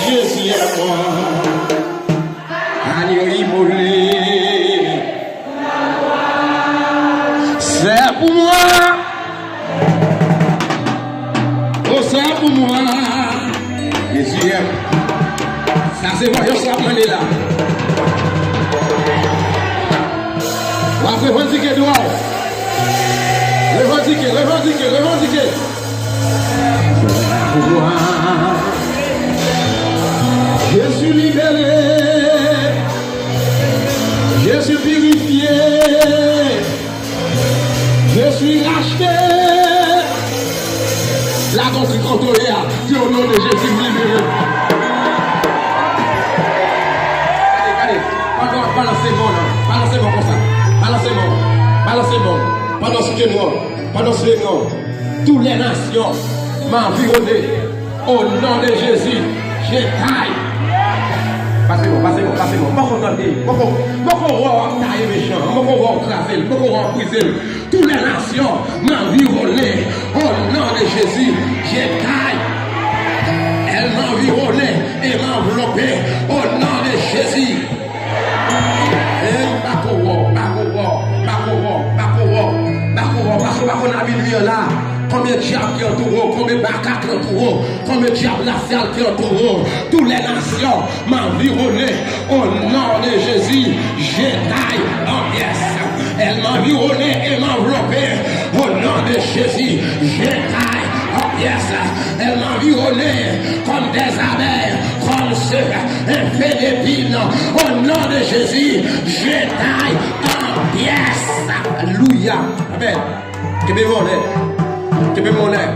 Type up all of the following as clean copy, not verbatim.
Jésus est moi. Allez, molé. C'est pour moi. Oh, c'est pour moi. Jésus est. Ça, c'est moi, je suis là. On va revendiquer droit. Revendiquer. Je suis libéré. Je suis purifié. Je suis racheté. La contre contrôlée, Dieu au nom de Jésus libéré. Allez, balancez-moi comme ça. Balancez-moi. Pendant ce nom, toutes les nations m'environnaient. Au nom de Jésus, je taille. Passez-moi. Pourquoi on taille méchant? Pourquoi on craser? Pourquoi on briser? Toutes les nations m'environnaient. Au nom de Jésus, je taille. Elle m'environnait et m'enveloppait. Au nom de Jésus. Parce qu'on a vu là, combien de diables qui entourent, combien de bacaques qui entourent, combien de diables laciales qui entourent, toutes les nations m'environnaient. Au nom de Jésus, j'étaille en pièces. Elle m'environnait et m'enveloppait. Au nom de Jésus, j'étaille en pièces. Elle m'environnait comme des abeilles, comme un fait d'épines. Au nom de Jésus, j'étaille en pièces. Alléluia. Amen. Que mon air,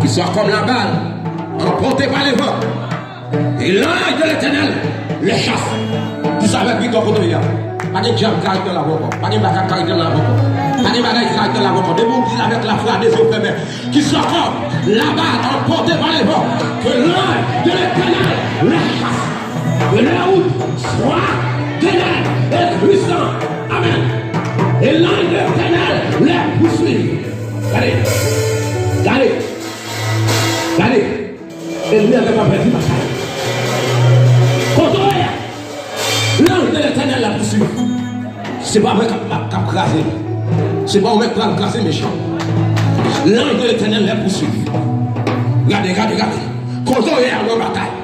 qui soit comme la balle, emporté par les vents. Et l'ange de l'Éternel les chasse. Tout ça avec lui dans votre vie. Pas de diable qui dans la voie, pas de bagarre qui dans la voie, pas de bagarre qui dans la voie. Des mots qui avec la foi des yeux fermés, qui soit comme la balle emporté par les vents. Que l'ange de l'Éternel les chasse. Que leur route soit ténèbres et puissant. Amen. Et l'ange de l'Éternel les poursuit. Regardez. Et lui avait pas perdu bataille. Contrôlez. L'ange de l'Éternel la poursuit. C'est pas vrai qu'à craser. C'est pas vrai qu'à craser méchant. L'ange de l'Éternel la poursuit. Regardez. Contrôlez non bataille.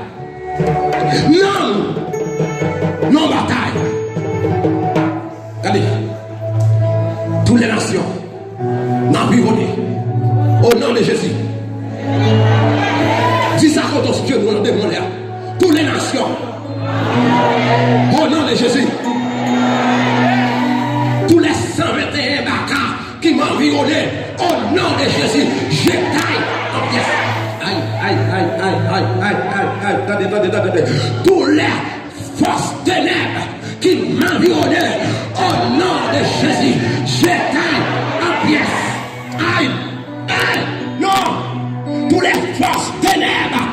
Non bataille. Regardez. Toutes les nations m'environnaient. Au nom de Jésus. Dis ça quand on Dieu nous demande. Toutes les nations. Au nom de Jésus. Tous les 121 bacas qui m'environnaient. Au nom de Jésus. Je taille en pièces. Aïe. Attendez. Tous les forces ténèbres qui m'environnaient. Au nom de Jésus. Je taille en pièces. Aïe. Non. Tous les forces ténèbres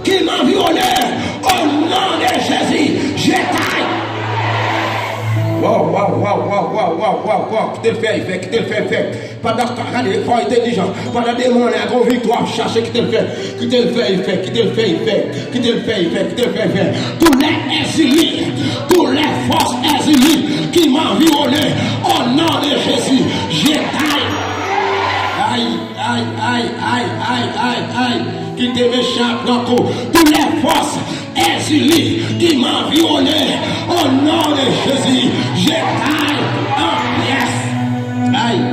qui m'environnaient. Au nom de Jésus. Je taille. Wow. Qui te le fait. Pendant que tu es fort intelligent, pendant des moments où tu as victoire, chercher qui te le fait. Qui te le fait. Tous les exilés, toutes les forces exilées qui m'environnaient, au nom de Jésus, je taille. Aïe. Qui te m'échappe dans tout. Toutes les forces exilées qui m'environnaient, au nom de Jésus, je taille en pièces. Aïe.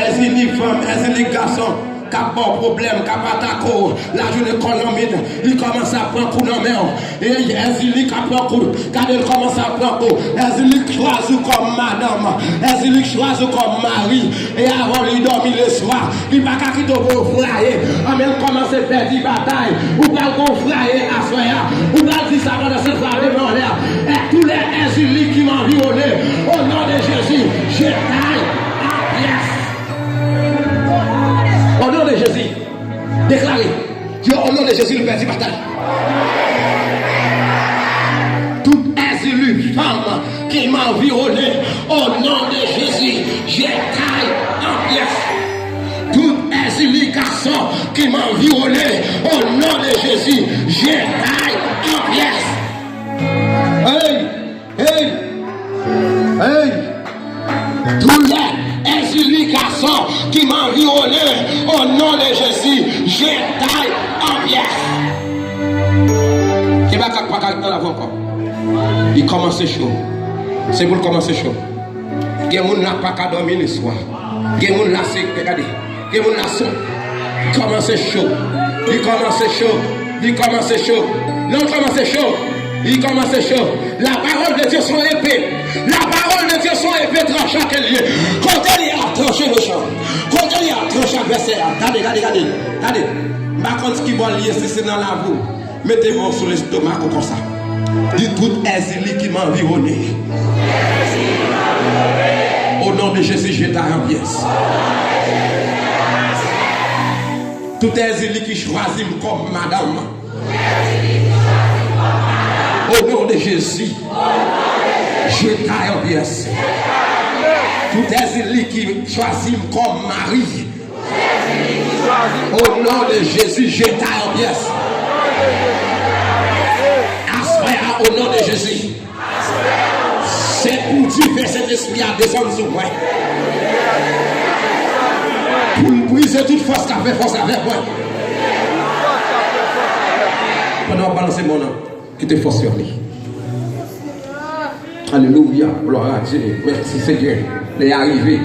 Exilé femme, exilé garçon. Cap bon problème, cap attaquo, la journée économique, il commence à prendre coup dans la main. Et Ezili qui prend coup, quand il commence à prendre coup, Ezili choisit comme madame, Ezili choisit comme mari. Et avant il dormir le soir, il va pas quitter pour flyer. Même commence à faire des batailles, ou pas qu'on flyer à soya, ou pas dire ça dans cette soirée dans l'air. Et tous les Ezili qui m'environnent, au nom de Jésus, je taille en pièces. Au nom de Jésus, déclarez. Dieu, au nom de Jésus, le Père du bataille. Toute exilue femme qui m'a environné, au nom de Jésus, je taille en pièces. Toute exilue garçon qui m'a environné, au nom de Jésus, je taille va pas dans l'avant encore. Il commence chaud. C'est pour commencer chaud. Il y a des gens qui n'a pas dormir le soir. Il y a des gens qui regardez. Il y a des gens qui commence chaud. Il commence chaud. Il commence chaud. Non, commence chaud. Il commence chaud. La parole de Dieu sont épée. La parole de Dieu sont épée dans chaque lieu. Quand elle est à trancher le champ. Quand elle est à trancher le verset. Regardez. Par contre, ce qui va lier, c'est dans la boue. Mettez-vous sur l'estomac comme ça. Dites tout exilé qui m'a environné. Au nom de Jésus, je t'ai en pièce. Tout exilé qui choisit comme madame. Au nom de Jésus, je t'ai en pièce. Tout exilé qui choisit comme mari. Au nom de Jésus, je t'ai en pièce. Au nom de Jésus. C'est pour Dieu cet esprit à descendre sur moi. Pour briser toute force qui a fait force avec moi. Pendant balancer mon nom, qui te force sur lui. Alléluia, gloire à Dieu. Merci Seigneur. Les arrivés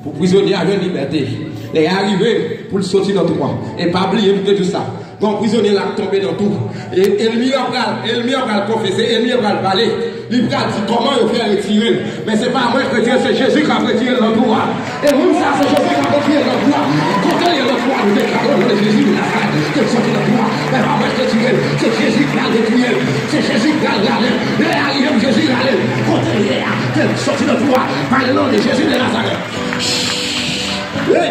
pour prisonnier avec liberté. Les arrivés pour le sortir dans tout quoi. Et pas oublier tout ça. Quand prisonnier l'a tombé dans tout. Et l'ennemi va confesser, l'ennemi va parler. Il va dire comment il fait retirer. Mais ce n'est pas moi qui retire, c'est Jésus qui a retiré le droit. Et vous, ça, c'est Jésus qui a retiré le droit. Quand il y a le droit, nous déclarons le Jésus de Nazareth qui a sorti le droit. Mais pas moi qui retire, c'est Jésus qui a retiré. C'est Jésus qui a regardé. Il est arrivé, Jésus est allé. Quand il y a sorti le droit par le nom de Jésus de Nazareth. Hey!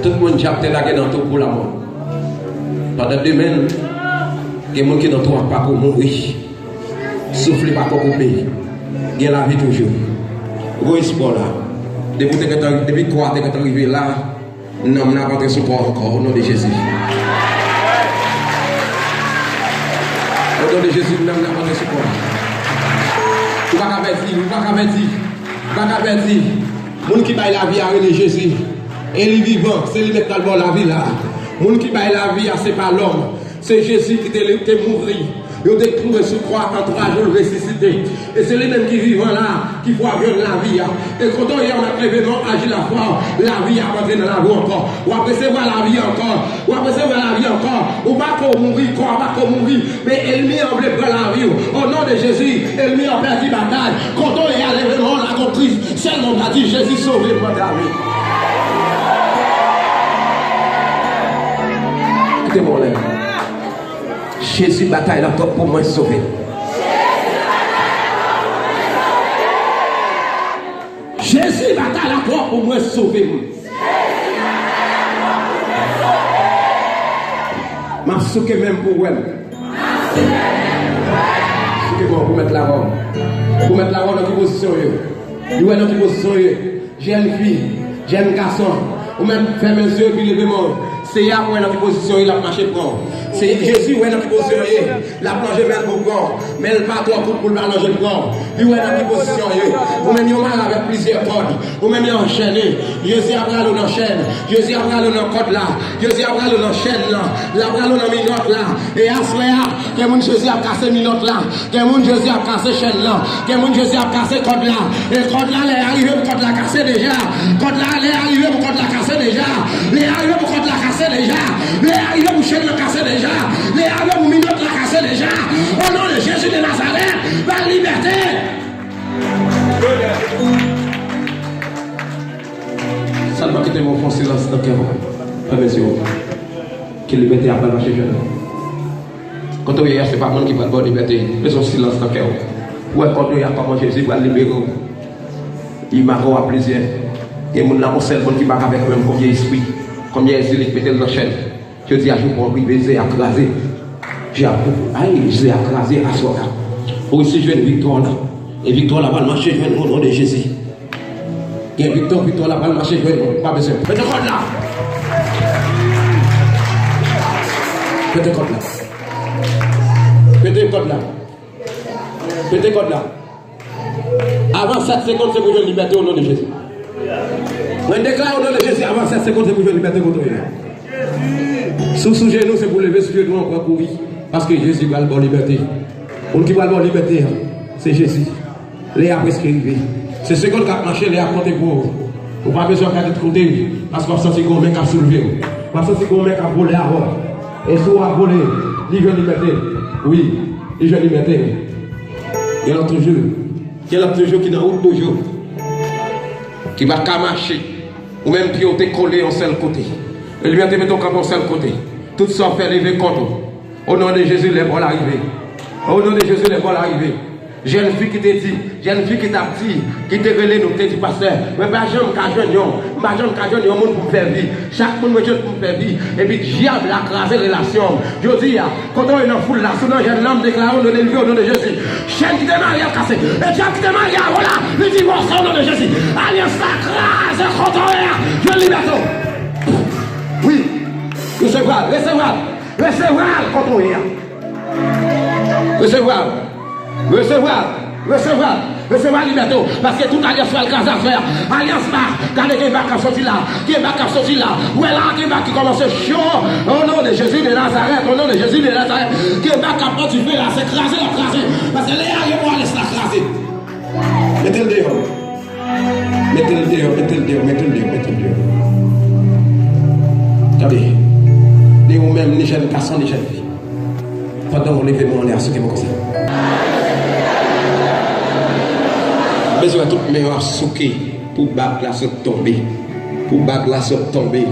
Tout le monde a été là dans tout pour la mort. Pendant 2 semaines, il y a des gens qui n'ont pas pour mourir. Soufflez pas pour couper. Il y a la vie toujours. Gros espoir là. Depuis quoi tu es arrivé là, nous n'avons pas de support encore au nom de Jésus. Au nom de Jésus, nous n'avons pas de support. Tu ne vas pas dire. Les gens qui baillent la vie à Jésus. Et les vivants, c'est lui qui la vie là. Les gens qui baillent la vie, c'est pas l'homme. C'est Jésus qui t'a mourir. Il a trouvé sur croix en 3 jours ressuscité. Et c'est lui-même qui vivant là, qui voit bien la vie. Et quand on a événement agit la foi, la vie a rentré dans la vie encore. Ou après c'est voir la vie encore. Ou pas qu'on mourir, pas qu'on mourir. Mais ennemi en bleu prend la vie. Au nom de Jésus, ennemi en perdu bataille. Quand on est à l'événement, la comprise, seulement on a dit Jésus sauve-moi de la vie. Écoutez mon lèvre. Jésus bataille la porte pour moi sauver. Jésus bataille la porte pour moi sauver. Ma souke même pour elle. Souke pour mettre la robe. Pour mettre la robe dans quelle position. Vous êtes dans quelle position. Jeune fille, jeune garçon. Ou même faire mes yeux puis lever mon. C'est là où est dans quelle position il a marché pour. C'est Jésus où est dans quelle position il a plongé même pour corps. Mais il pas trop pour l'allonger le corps. Il est dans quelle position il. Ou même il mal avec plusieurs cordes. Ou même il enchaîné. Jésus a pris l'eau chaîne. Jésus a pris l'eau dans corde là. Jésus a pris l'eau dans chaîne là. Il a pris l'eau dans minute là. Et à ce là, que mon Jésus a cassé minute là. Que mon Jésus a cassé chaîne là. Que mon Jésus a cassé corde là. Et corde là, il est arrivé pour corde la casser déjà. Corde là, il est arrivé pour corde la casser déjà. Il est arrivé pour corde la casser déjà. Il est arrivé pour chaîne la casser déjà. Les armes minutes la casser déjà. Au nom de Jésus de Nazareth, par liberté. Ça ne va quitter mon fond silence dans le cœur. Que liberté a pas marché jeune. Quand on est, c'est pas moi qui parle de liberté. Mais son silence dans le cœur. Ouais, quand on est à pas manger Jésus pour libérer. Il m'a à plaisir. Et mon âme, c'est le monde qui m'a avec même combien d'esprit. Combien d'esprit qui peut-être dans la chaîne. Je dis à vous pour arriver, j'ai écrasé. J'ai écrasé à soi. Pour ici, je vais une victoire là. Et victoire là, va marcher, je vais au nom de Jésus. Il y a une victoire là, va marcher, je vais pas besoin. Faites le code là. Faites le code là. Faites le code là. Faites le code là. Avant 7 secondes, c'est pour une liberté au nom de Jésus. Je déclare au nom de Jésus, avant cette seconde, pour liberté contre eux. Sous genou, c'est pour lever sous genou encore pour vivre. Parce que Jésus va le bon liberté. Pour qui va le bon liberté, c'est Jésus. Les a presque arrivé. C'est ce qu'on a marché, les a compté pour vous. Vous n'avez pas besoin de compter. Parce qu'on sent qu'on met à soulever. Parce qu'on met à voler avant. Et si on a volé, il veut liberté. Oui, il veut liberté. Il y a l'autre jour. Il y a l'autre jour qui est dans route toujours. Qui va marcher. Ou même qui ont été collés en seul côté. La liberté met ton camp en seul côté. Tout ça fait lever contre. Au nom de Jésus, les balles arrivent. Au nom de Jésus, les balles arrivent. Jeune fille qui t'a dit, jeune fille qui t'a dit, qui t'a relé nous, t'a dit, pasteur, mais pas jamais qu'à jeune, pas jamais qu'à jeune, monde pour faire vie. Chaque monde me jeune pour faire vie. Et puis, diable a crasé la relation. Je dis, quand on est dans la foule là, souvent, j'ai un homme déclaré au nom de Dieu, au nom de Jésus. Chaîne qui t'a marié à casser. Et diable qui t'a marié à voilà, le divorce au nom de Jésus. Alliance la crase, quand on est, je libère. Oui, recevoir, recevoir, recevoir quand on est. Recevoir. Recevoir liberté. Parce que toute alliance fait le cas à faire. Alliance là, regardez qui va sortir là. Qui va sortir là. Où est là qui va qui commence chaud. Au nom de Jésus de Nazareth. Au nom de Jésus de Nazareth. Qui va capable de faire là. C'est craser la craser. Parce que les arrières vont laisser la craser. Mettez le dehors. Mettez le dehors. Mettez le dehors. Mettez le dehors. Mettez le dehors. Regardez. Les vous-même, les jeunes garçons, les jeunes filles. Pendant l'événement, on est à ce qui me concerne. Besoin de tout meilleur souquer pour battre la sauce tomber. Pour battre la sauce tomber.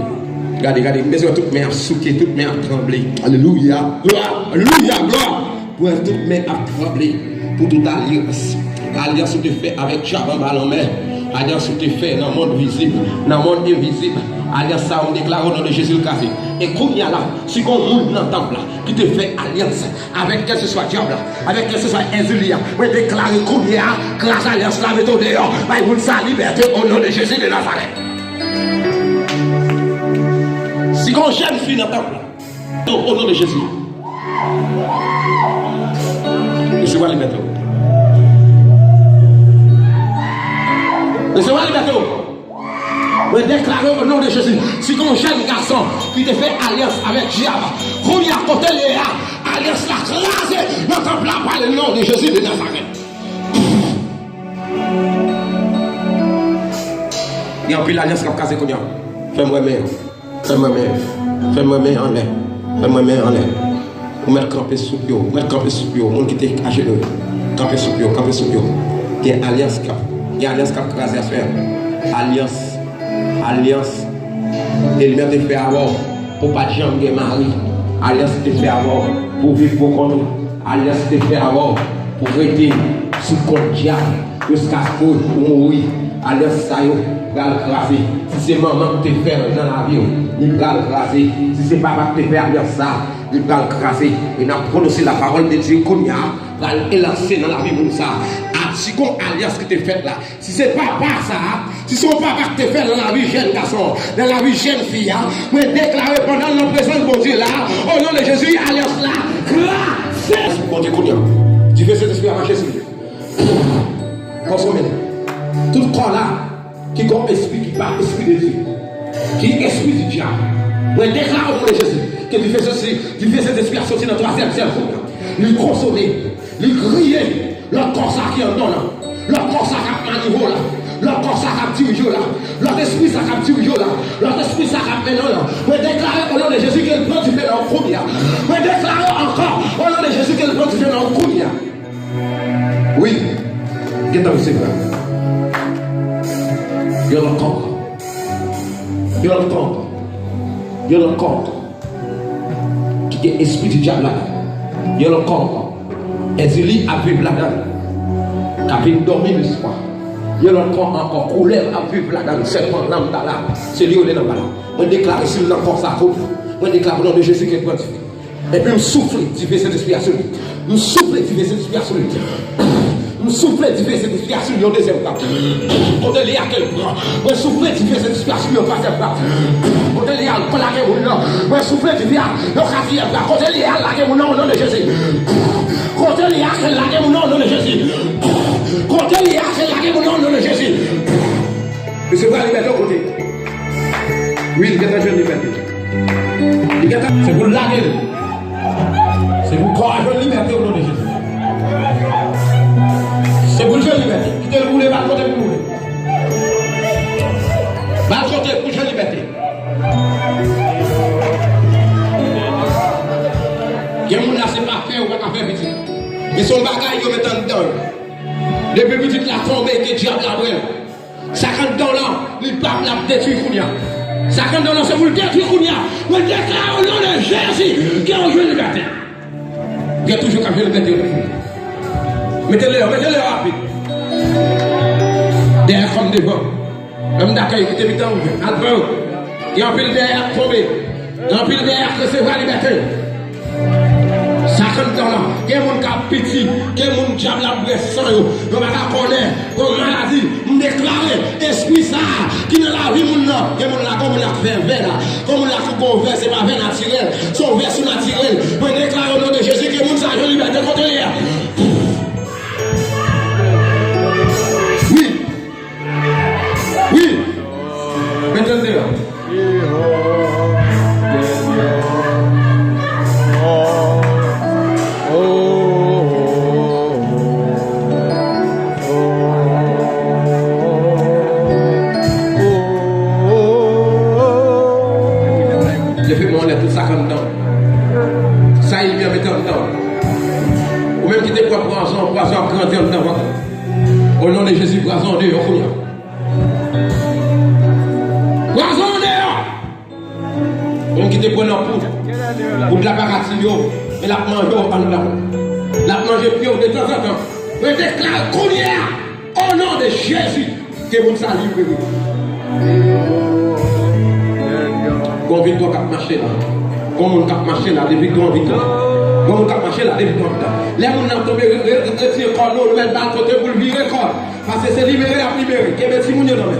Regardez, regardez, besoin de tout meilleur souquer, tout meilleur trembler. Alléluia, gloire, alléluia, gloire. Pour tout meilleur trembler. Pour toute alliance. Alliance que tu fais avec Jabba en mer. Alliance que tu fais dans le monde visible, dans le monde invisible. Alliance ça, on déclare au nom de Jésus le café. Et comme il y a là, si on monte dans le temple là, qui te fait alliance avec quel que soit diable, avec quel que soit Inzulia, on déclare comme il y a, grâce à l'alliance là, mettons dehors, il vous sa liberté au nom de Jésus de Nazareth. Si on jeune fille dans le temple là, au nom de Jésus, recevez la liberté. Recevez la liberté. Je déclare au nom de Jésus, si un jeune garçon qui te fait alliance avec diable, vous y a côté Léa, alliance la classe, notre temple là par le nom de Jésus de Nazareth. Il y a un peu l'alliance qui a cassé comme ça. Fais-moi main, fais-moi main, fais-moi main en l'air, fais-moi main en l'air. Vous mettez camper sous pied, vous mettez camper sous pied, monde qui était à genoux, camper sous pied, camper sous pied. Il y a une alliance qui a cassé à faire. Alliance, et lui-même te fait avoir pour pas de gens qui mari. Alliance te fait avoir pour vivre pour compte. Alliance te fait avoir pour rester sous compte diable jusqu'à ce que vous mourir. Alliance ça y va le craser. Si c'est maman qui te fait dans la vie, il va le craser. Si c'est papa qui te fait alliance ça, il va le craser. Et n'a prononcé la parole de Dieu qu'on y a, va l'élancer dans la vie de ça. Si qu'on alliance qui te fait là, si c'est papa ça, si son papa qui te fait dans la vie jeune garçon, dans la vie jeune fille, moi déclarer pendant la présence de mon Dieu là, au nom de Jésus, alliance là, grâce. Mon Dieu, tu fais cet esprit à marcher sur lui. Consommez. Tout le corps là, qui est comme esprit qui parle, esprit de Dieu, qui est esprit du diable. Moi déclare au nom de Jésus que tu fais ceci, tu fais cet esprit à sortir dans le troisième cerveau, lui consommer, lui crier. L'autre corps ça qui est en don là, l'autre corps ça qui est à niveau là, l'autre corps ça qui est dirigé là, l'autre esprit ça qui est dirigé là, l'autre esprit ça qui est maintenant là. Vous déclarez au nom de Jésus que le plan du fait dans le premier. Vous déclarez encore au nom de Jésus que le plan du fait dans le premier. Oui, qu'est-ce que c'est vrai? Il y a le corps, il y a le corps, il y a le corps qui est esprit du diable là, il y a le corps. Et Zélie a vu là-dedans, qui a vu dormir le soir. Il y a encore couleur à vivre là-dedans, seulement l'âme là, c'est lui qui est là-bas. On déclare ici l'encore ça comme on déclare au nom de Jésus qui est point. Et puis on souffle, tu fais cette expiation. On souffle, tu fais cette expiation. On souffle, tu fais cette expiation au deuxième temps. On te lit à quel point. On souffle, tu fais cette expiation au troisième temps. On te lit à la guerre ou non. On souffle, tu fais à la quatrième temps. On te lit à la guerre ou non au nom de Jésus. Côté les actes la guerre au nom de Jésus. Côté les actes la guerre au nom de Jésus. Recevoir la liberté au côté. Oui, il y a un jeune liberté. C'est pour laguer. C'est pour croire à la liberté au nom de Jésus. C'est pour le jeune liberté. Qui te le voulait, va côté pour vous. Va côté pour le jeune liberté. Il y a des gens là, c'est pas fait ou pas faire petit. Mais son bagage, il met en dedans. Depuis petit, la tombée, que diable la brûle. 50 $, il part la détruire Kounia. 50 $, c'est pour le détruire Kounia. Mais déclare au nom de Jésus qu'il y a un jeune liberté. Il y a toujours qu'un jeune liberté. Mettez-le rapide. Derrière comme devant. Même d'accueil, écoutez, mettez en devant. Il y a un peu de derrière tombé. Il y a un peu de derrière recevoir la liberté. 50 $, il y a des gens qui sont petits, il y a des gens qui ont la bresse sans eux, ils ne connaissent pas comme maladie, ils déclarent esprit ça, qui dans la vie, il y a des gens qui ont fait un verre, comme on l'a fait un verre, ce n'est pas un verre naturel, c'est un verre surnaturel. Je déclare au nom de Jésus que les gens ont liberté contre lui. Oui. Oui. Maintenant, ça il vient mettre en dedans. Ou même qui te prend poison grandir en dedans. Au nom de Jésus, poison dehors. Poison dehors. Même qui te prend en poudre. Pour de la baratine, mais la mange en dedans. La mange pire de temps en temps. Je déclare au nom de Jésus que vous allez libérer. Combien de temps qu'à marcher là? Comment on cap marcher là, depuis grand vite là. Comment on cap marcher là, depuis grand vite là. Les gens ont tombé, retiré corps, nous, le mettre dans le côté pour le virer corps. Parce que c'est libéré à libérer. Qu'est-ce que c'est mon Dieu dans le